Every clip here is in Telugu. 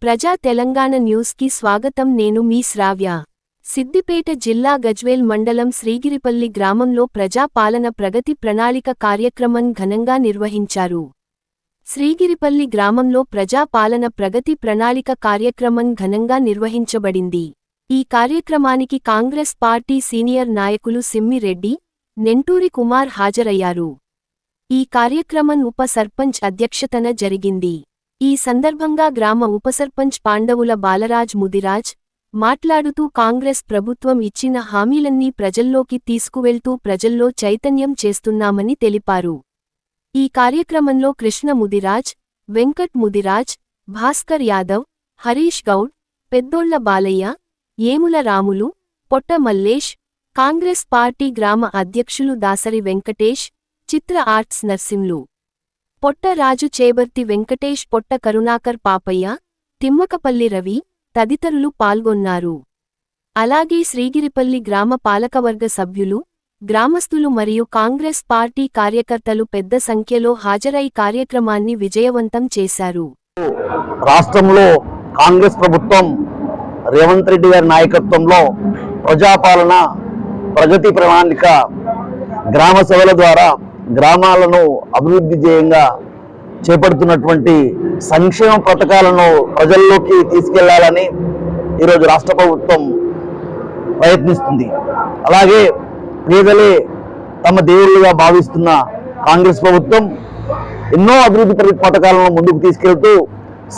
ప్రజా తెలంగాణ న్యూస్ కి స్వాగతం. నేను మీ శ్రావ్య. సిద్దిపేట జిల్లా గజ్వేల్ మండలం శ్రీగిరిపల్లి గ్రామంలో ప్రజా పాలన ప్రగతి ప్రణాళిక కార్యక్రమం ఘనంగా నిర్వహించారు. శ్రీగిరిపల్లి గ్రామంలో ప్రజా పాలన ప్రగతి ప్రణాళిక కార్యక్రమం ఘనంగా నిర్వహించబడింది. ఈ కార్యక్రమానికి కాంగ్రెస్ పార్టీ సీనియర్ నాయకులు సిమ్మిరెడ్డి, నెంటూరి కుమార్ హాజరయ్యారు. ఈ కార్యక్రమం ఉప సర్పంచ్ అధ్యక్షతన జరిగింది. ఈ సందర్భంగా గ్రామ ఉపసర్పంచ్ పాండవుల బాలరాజ్ ముదిరాజ్ మాట్లాడుతూ కాంగ్రెస్ ప్రభుత్వం ఇచ్చిన హామీలన్నీ ప్రజల్లోకి తీసుకువెళ్తూ ప్రజల్లో చైతన్యం చేస్తున్నామని తెలిపారు. ఈ కార్యక్రమంలో కృష్ణ ముదిరాజ్, వెంకట్ ముదిరాజ్, భాస్కర్ యాదవ్, హరీష్ గౌడ్, పెద్దోళ్ల బాలయ్య, ఏముల రాములు, పొట్ట మల్లేష్, కాంగ్రెస్ పార్టీ గ్రామ అధ్యక్షులు దాసరి వెంకటేష్, చిత్ర ఆర్ట్స్ నర్సింలు, పొట్ట రాజు, చేబర్తి వెంకటేష్, పొట్ట కరుణాకర్ పాపయ్య, తిమ్మకపల్లి రవి తదితరులు పాల్గొన్నారు. అలాగే శ్రీగిరిపల్లి గ్రామ పాలకవర్గ సభ్యులు, గ్రామస్తులు మరియు కాంగ్రెస్ పార్టీ కార్యకర్తలు పెద్ద సంఖ్యలో హాజరై కార్యక్రమాన్ని విజయవంతం చేశారు. రాష్ట్రంలో కాంగ్రెస్ ప్రభుత్వం రేవంత్ రెడ్డి గారి నాయకత్వంలో ప్రజాపాలన ప్రగతి ప్రణాళిక గ్రామ సభల ద్వారా గ్రామాలను అభివృద్ధి ధ్యేయంగా చేపడుతున్నటువంటి సంక్షేమ పథకాలను ప్రజల్లోకి తీసుకెళ్లాలని ఈరోజు రాష్ట్ర ప్రభుత్వం ప్రయత్నిస్తుంది. అలాగే పేదలే తమ దేవుళ్ళుగా భావిస్తున్న కాంగ్రెస్ ప్రభుత్వం ఎన్నో అభివృద్ధి పథకాలను ముందుకు తీసుకెళ్తూ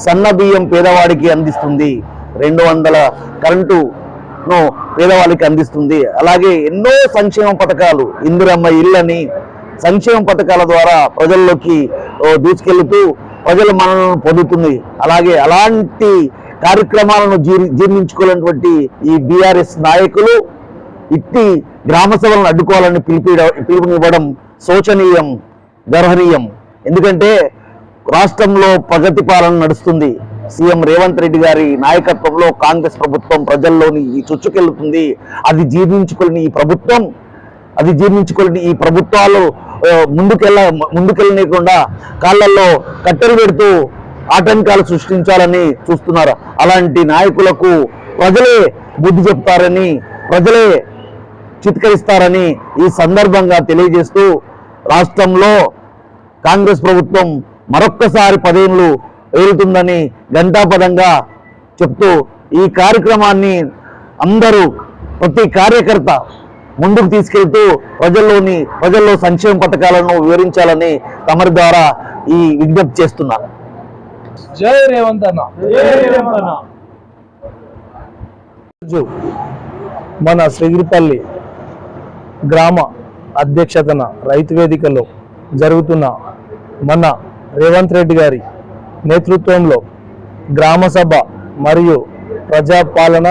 సన్న బియ్యం పేదవాడికి అందిస్తుంది, 200 కరెంటును పేదవాళ్ళకి అందిస్తుంది. అలాగే ఎన్నో సంక్షేమ పథకాలు, ఇందిరమ్మ ఇళ్ళని సంక్షేమ పథకాల ద్వారా ప్రజల్లోకి దూసుకెళ్తూ ప్రజల మనలను పొందుతుంది. అలాగే అలాంటి కార్యక్రమాలను జీర్ణించుకోవాలన్నటువంటి ఈ బీఆర్ఎస్ నాయకులు ఇట్టి గ్రామ సభలను అడ్డుకోవాలని పిలుపునివ్వడం శోచనీయం, గర్హనీయం. ఎందుకంటే రాష్ట్రంలో ప్రగతి పాలన నడుస్తుంది. సీఎం రేవంత్ రెడ్డి గారి నాయకత్వంలో కాంగ్రెస్ ప్రభుత్వం ప్రజల్లోని చొచ్చుకెళ్తుంది. అది జీర్ణించుకోలేని ఈ ప్రభుత్వాలు ముందుకెళ్ళనీయకుండా కాళ్ళల్లో కట్టెలు పెడుతూ ఆటంకాలు సృష్టించాలని చూస్తున్నారు. అలాంటి నాయకులకు ప్రజలే బుద్ధి చెప్తారని, ప్రజలే చిత్కరిస్తారని ఈ సందర్భంగా తెలియజేస్తూ రాష్ట్రంలో కాంగ్రెస్ ప్రభుత్వం మరొక్కసారి 10 ఏళ్లు ఏలుతుందని ఘంటాపదంగా చెప్తూ ఈ కార్యక్రమాన్ని అందరూ ప్రతి కార్యకర్త ముందుకు తీసుకెళ్తూ ప్రజల్లో సంక్షేమ పథకాలను వివరించాలని తమరి ద్వారా ఈ విజ్ఞప్తి చేస్తున్నారు. జై రేవంత్ అన్న. మన శ్రీగిరిపల్లి గ్రామ అధ్యక్షతన రైతు వేదికలో జరుగుతున్న మన రేవంత్ రెడ్డి గారి నేతృత్వంలో గ్రామ సభ మరియు ప్రజాపాలన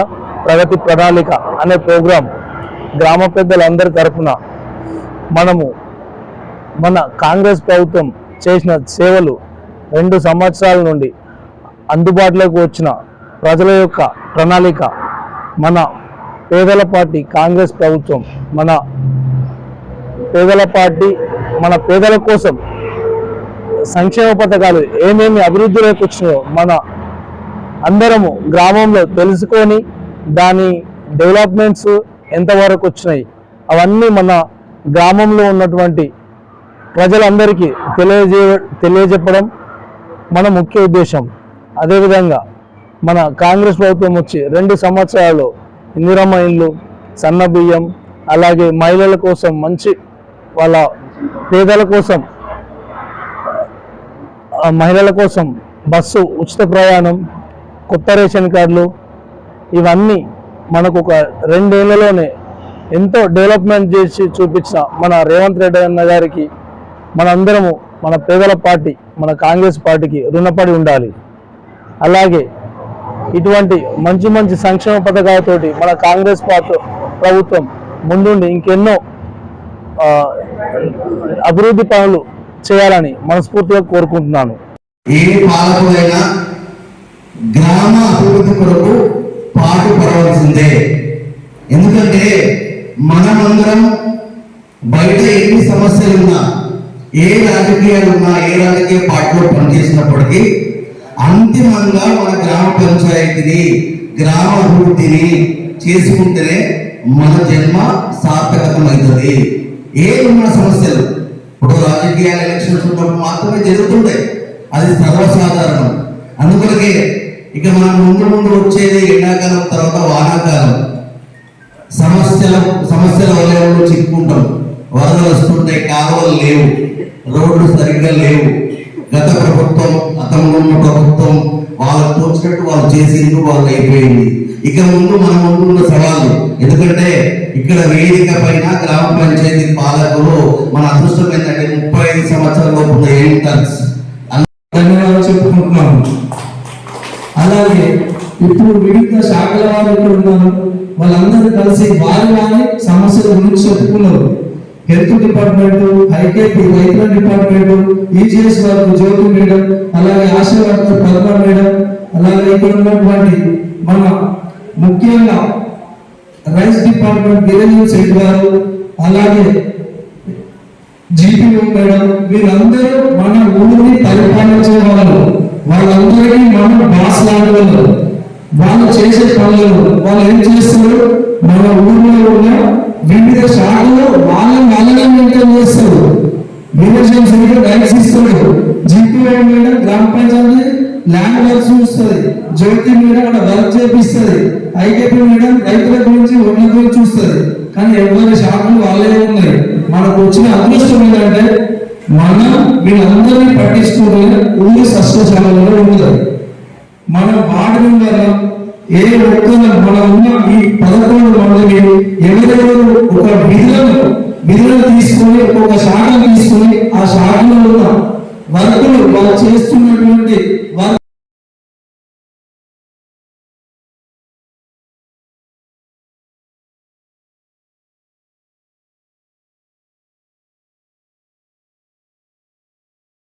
ప్రగతి ప్రణాళిక అనే ప్రోగ్రాం గ్రామ పెద్దలందరి తరఫున మనము మన కాంగ్రెస్ ప్రభుత్వం చేసిన సేవలు 2 సంవత్సరాల నుండి అందుబాటులోకి వచ్చిన ప్రజల యొక్క ప్రణాళిక, మన పేదల పార్టీ కాంగ్రెస్ ప్రభుత్వం, మన పేదల పార్టీ మన పేదల కోసం సంక్షేమ పథకాలు ఏమేమి అభివృద్ధిలోకి వచ్చినాయో మన అందరము గ్రామంలో తెలుసుకొని దాని డెవలప్మెంట్స్ ఎంతవరకు వచ్చినాయి అవన్నీ మన గ్రామంలో ఉన్నటువంటి ప్రజలందరికీ తెలియజెప్పడం మన ముఖ్య ఉద్దేశం. అదేవిధంగా మన కాంగ్రెస్ ప్రభుత్వం వచ్చి 2 సంవత్సరాల్లో ఇందిరమ్మ ఇళ్ళు, సన్న బియ్యం, అలాగే మహిళల కోసం మంచి వాళ్ళ మహిళల కోసం బస్సు ఉచిత ప్రయాణం, కొత్త రేషన్ కార్డులు, ఇవన్నీ మనకు ఒక 2 ఏళ్లలోనే ఎంతో డెవలప్మెంట్ చేసి చూపించిన మన రేవంత్ రెడ్డి అన్న గారికి మనందరము మన పేదల పార్టీ మన కాంగ్రెస్ పార్టీకి రుణపడి ఉండాలి. అలాగే ఇటువంటి మంచి సంక్షేమ పథకాలతోటి మన కాంగ్రెస్ ప్రభుత్వం ముందుండి ఇంకెన్నో అభివృద్ధి పనులు చేయాలని మనస్ఫూర్తిగా కోరుకుంటున్నాను. ఏ పాలకుడైనా గ్రామ అభివృద్ధి కొరకు పాటుపడవలసిందే. ఎందుకంటే మనమందరం బయట ఎన్ని సమస్యలున్నా, ఏ రాజకీయాలున్నా, ఏ రాజకీయ పార్టీలో పనిచేసినప్పటికీ అంతిమంగా మన గ్రామ పంచాయతీని గ్రామ అభివృద్ధిని చేసుకుంటేనే మన జన్మ సార్థకతం అవుతుంది. ఏమున్న సమస్యలు ఇప్పుడు రాజకీయాల ఎలక్షన్స్ ఉన్నప్పుడు మాత్రమే జరుగుతుంటాయి, అది సర్వసాధారణం. అందుకొరకే ఇక మనం ముందు వచ్చేది ఎండాకాలం, తర్వాత వానాకాలం. సమస్యల వల్ల చిక్కుంటాం. వరదలు వస్తుంటాయి, కాలువలు లేవు, రోడ్లు సరిగ్గా లేవు. గత ప్రభుత్వం, గతంలో ఉన్న ప్రభుత్వం వాళ్ళకు తోచినట్టు వాళ్ళు చేసింది, వాళ్ళు అయిపోయింది. ఇక ముందు మన ముందు ఉన్న సవాళ్ళు, ఎందుకంటే ఇక్కడ వేదిక పైన గ్రామ పంచాయతీ పాలకులు మన అదృష్టం ఏంటంటే 35 సంవత్సరాల లోపు యంగ్టర్స్ ధన్యవాదాలు చెప్పుకుంటున్నాము. అలాగే ఇప్పుడు వివిధ శాఖల వారు ఇక్కడ ఉన్నారు, వాళ్ళందరూ కలిసి వారి సమస్యల గురించి చెప్పుకున్నారు. హెల్త్ డిపార్ట్మెంట్, ఐకేపీ రైతుల డిపార్ట్మెంట్, ఈజీఎస్ వారు జ్యోతి మేడం, అలాగే ఆశా వర్కర్ పద్మ మేడం, అలాగే ఇక్కడ ఉన్నటువంటి మన ముఖ్యంగా రైస్ డిపార్ట్మెంట్ గిరిజన సెట్ వారు, అలాగే జీపీఓ మేడం, వీరందరూ మన ఊరిని పరిపాలించే వాళ్ళు. వాళ్ళందరికీ మనం బాస్ లాంటి వాళ్ళు. వాళ్ళు చేసే పనులు వాళ్ళు ఏం చేస్తారు, మన ఊరిలో ఉన్న వివిధ శాఖలు వాళ్ళనే మెయింటైన్ చేస్తారు. విలేజ్ రైట్స్ ఇస్తారు. జీపీఓ మేడం గ్రామ పంచాయతీ ల్యాండ్ వర్క్స్ చూస్తుంది, జ్యోతి మేడం అక్కడ వర్క్ చేపిస్తుంది, ఐకేపీ మేడం రైతుల గురించి ఒడ్ల గురించి చూస్తుంది. కానీ ఎవరి శాఖలు వాళ్ళే ఉన్నాయి. మనకు వచ్చిన అదృష్టం ఏంటంటే మనం వీళ్ళందరినీ పట్టించుకుంటే ఊరి సస్యశాలలో ఉంటుంది. మన వార్డు మెంబర్లు ఏ ఒక్కరు మన ఉన్న ఈ 11 మందిని ఎవరెవరు ఒక విధులను తీసుకొని ఒక్కొక్క శాఖను తీసుకొని ఆ శాఖలో ఉన్న వర్కులు వాళ్ళు చేస్తున్నటువంటి